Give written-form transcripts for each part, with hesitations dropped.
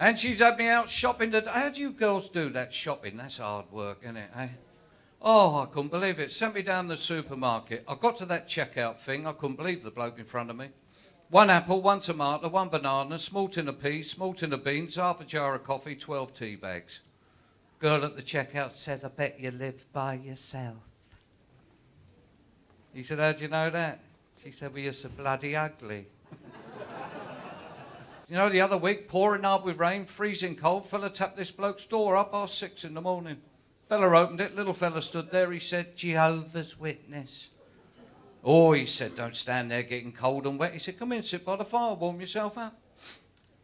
And she's had me out shopping. How do you girls do that shopping? That's hard work, isn't it, eh? Oh, I couldn't believe it. Sent me down the supermarket. I got to that checkout thing. I couldn't believe the bloke in front of me. 1 apple, 1 tomato, 1 banana, small tin of peas, small tin of beans, half a jar of coffee, 12 tea bags. Girl at the checkout said, I bet you live by yourself. He said, how'd you know that? She said, well, you're so bloody ugly. You know, the other week, pouring hard with rain, freezing cold, fella tapped this bloke's door up 6:30 in the morning. Fella opened it, little fella stood there, he said, Jehovah's Witness. Oh, he said, don't stand there getting cold and wet. He said, come in, sit by the fire, warm yourself up.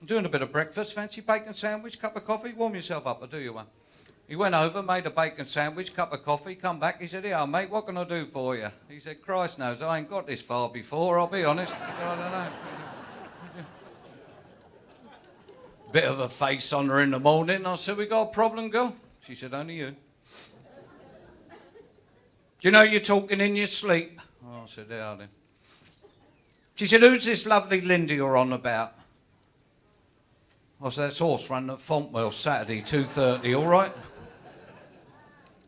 I'm doing a bit of breakfast, fancy bacon sandwich, cup of coffee, warm yourself up, I'll do you one. He went over, made a bacon sandwich, cup of coffee, come back, he said, here, mate, what can I do for you? He said, Christ knows, I ain't got this far before, I'll be honest. I don't know. Bit of a face on her in the morning. I said, we got a problem, girl? She said, only you. Do you know you're talking in your sleep? Oh, I said, yeah, then. She said, who's this lovely Linda you're on about? I said, that's horse running at Fontwell Saturday, 2:30, all right?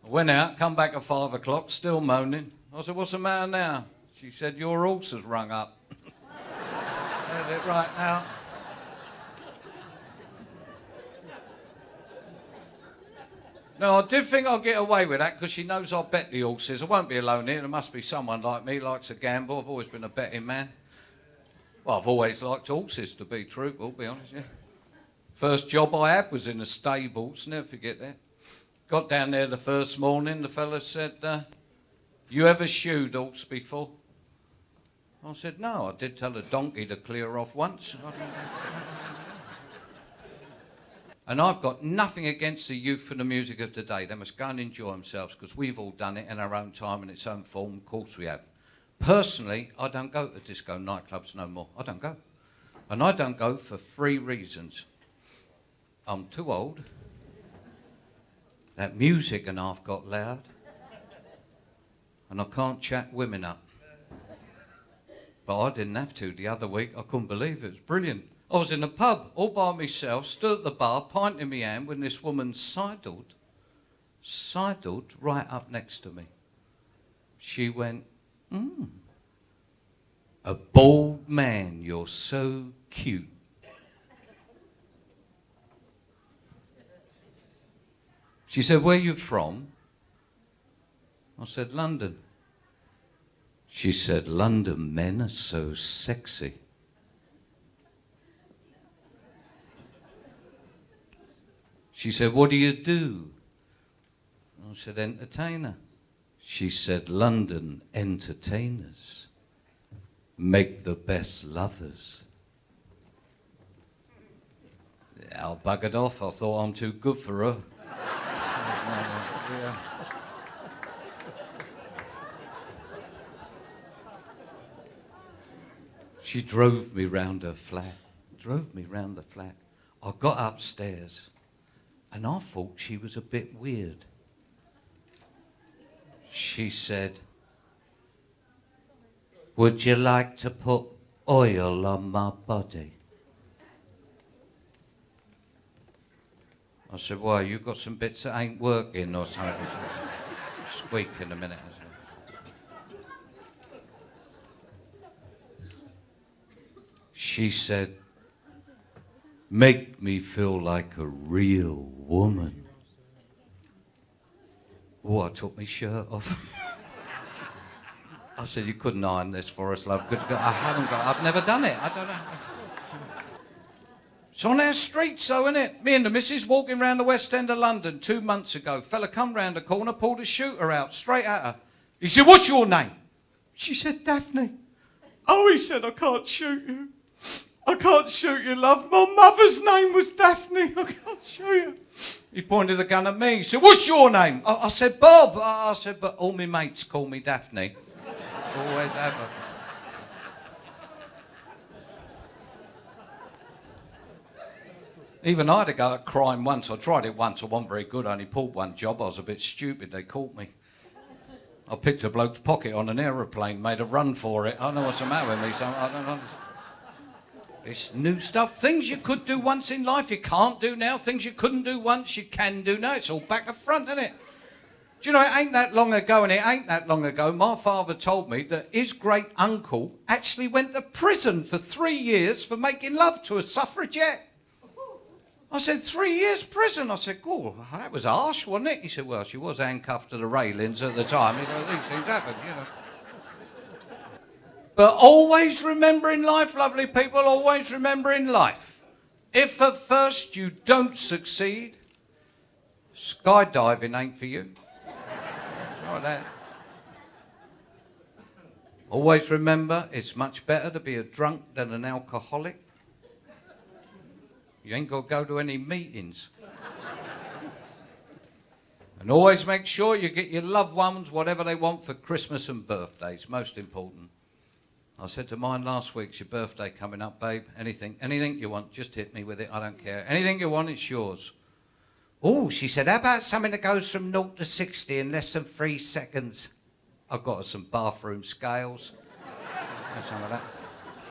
I went out, come back at 5 o'clock, still moaning. I said, what's the matter now? She said, your horse has rung up. There's it right now. No, I did think I'd get away with that because she knows I bet the horses. I won't be alone here. There must be someone like me, likes to gamble. I've always been a betting man. Well, I've always liked horses, to be truthful, be honest, yeah. First job I had was in the stables, never forget that. Got down there the first morning, the fella said, you ever shoed horse before? I said, no, I did tell a donkey to clear off once. And I've got nothing against the youth and the music of today. They must go and enjoy themselves because we've all done it in our own time in its own form. Of course we have. Personally, I don't go to disco nightclubs no more. I don't go. And I don't go for 3 reasons. I'm too old. That music and half got loud. And I can't chat women up. But I didn't have to the other week. I couldn't believe it. It was brilliant. I was in a pub, all by myself, stood at the bar, pint in my hand, when this woman sidled right up next to me. She went, a bald man, you're so cute. She said, where are you from? I said, London. She said, London men are so sexy. She said, what do you do? I said, entertainer. She said, London entertainers make the best lovers. I buggered off. I thought I'm too good for her. Yeah. She drove me round her flat. I got upstairs. And I thought she was a bit weird. She said, would you like to put oil on my body? I said, why, you got some bits that ain't working or something? Squeak in a minute. She said, make me feel like a real woman. Oh, I took my shirt off. I said, you couldn't iron this for us, love. I've never done it. I don't know. It's on our streets, though, isn't it? Me and the missus walking round the West End of London 2 months ago. Fella come round the corner, pulled a shooter out, straight at her. He said, what's your name? She said, Daphne. Oh, he said, I can't shoot you. I can't shoot you, love. My mother's name was Daphne. I can't shoot you. He pointed the gun at me. He said, what's your name? I said, Bob. I said, but all my mates call me Daphne. Always have her. Even I had to go at crime once. I tried it once. I wasn't very good. I only pulled one job. I was a bit stupid. They caught me. I picked a bloke's pocket on an aeroplane, made a run for it. I don't know what's the matter with me. So I don't understand. This new stuff, things you could do once in life, you can't do now. Things you couldn't do once, you can do now. It's all back to front, isn't it? Do you know, it ain't that long ago, my father told me that his great uncle actually went to prison for 3 years for making love to a suffragette. I said, 3 years prison? I said, oh, that was harsh, wasn't it? He said, well, she was handcuffed to the railings at the time. He said, these things happen, you know. But always remember in life, lovely people, always remember in life, if at first you don't succeed, skydiving ain't for you. Like that. Always remember, it's much better to be a drunk than an alcoholic. You ain't got to go to any meetings. And always make sure you get your loved ones whatever they want for Christmas and birthdays, most important. I said to mine last week, it's your birthday coming up, babe. Anything you want, just hit me with it, I don't care. Anything you want, it's yours. Oh, she said, how about something that goes from 0 to 60 in less than 3 seconds? I've got her some bathroom scales. Some of that.